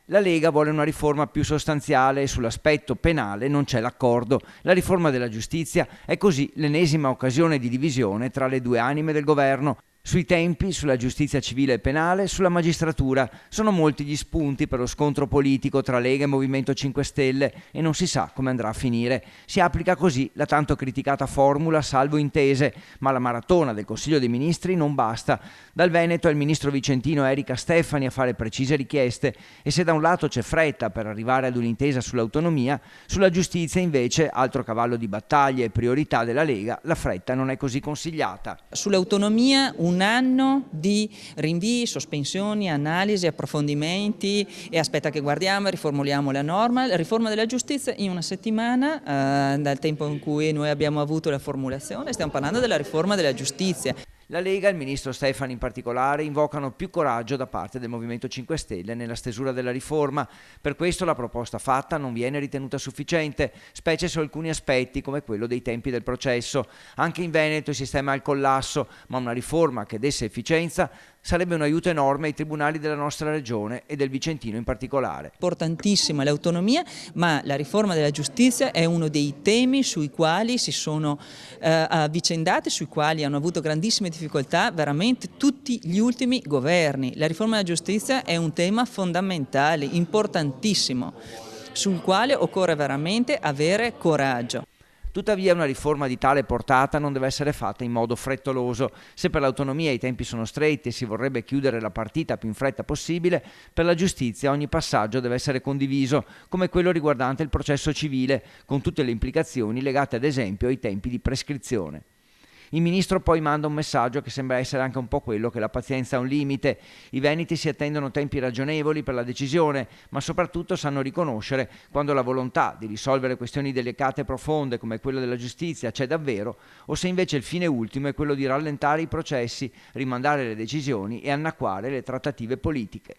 La Lega vuole una riforma più sostanziale e sull'aspetto penale non c'è l'accordo. La riforma della giustizia è così l'ennesima occasione di divisione tra le due anime del governo. Sui tempi, sulla giustizia civile e penale, sulla magistratura. Sono molti gli spunti per lo scontro politico tra Lega e Movimento 5 Stelle e non si sa come andrà a finire. Si applica così la tanto criticata formula salvo intese, ma la maratona del Consiglio dei Ministri non basta. Dal Veneto è il ministro vicentino Erika Stefani a fare precise richieste e se da un lato c'è fretta per arrivare ad un'intesa sull'autonomia, sulla giustizia invece, altro cavallo di battaglia e priorità della Lega, la fretta non è così consigliata. Sull'autonomia un anno di rinvii, sospensioni, analisi, approfondimenti e aspetta che guardiamo e riformuliamo la norma. La riforma della giustizia in una settimana, dal tempo in cui noi abbiamo avuto la formulazione, stiamo parlando della riforma della giustizia. La Lega e il ministro Stefani in particolare invocano più coraggio da parte del Movimento 5 Stelle nella stesura della riforma. Per questo la proposta fatta non viene ritenuta sufficiente, specie su alcuni aspetti come quello dei tempi del processo. Anche in Veneto il sistema è al collasso, ma una riforma che desse efficienza sarebbe un aiuto enorme ai tribunali della nostra regione e del Vicentino in particolare. Importantissima l'autonomia, ma la riforma della giustizia è uno dei temi sui quali si sono avvicendati, sui quali hanno avuto grandissime difficoltà veramente tutti gli ultimi governi. La riforma della giustizia è un tema fondamentale, importantissimo, sul quale occorre veramente avere coraggio. Tuttavia una riforma di tale portata non deve essere fatta in modo frettoloso. Se per l'autonomia i tempi sono stretti e si vorrebbe chiudere la partita più in fretta possibile, per la giustizia ogni passaggio deve essere condiviso, come quello riguardante il processo civile, con tutte le implicazioni legate ad esempio ai tempi di prescrizione. Il ministro poi manda un messaggio che sembra essere anche un po' quello che la pazienza ha un limite. I veneti si attendono tempi ragionevoli per la decisione, ma soprattutto sanno riconoscere quando la volontà di risolvere questioni delicate e profonde come quella della giustizia c'è davvero, o se invece il fine ultimo è quello di rallentare i processi, rimandare le decisioni e annacquare le trattative politiche.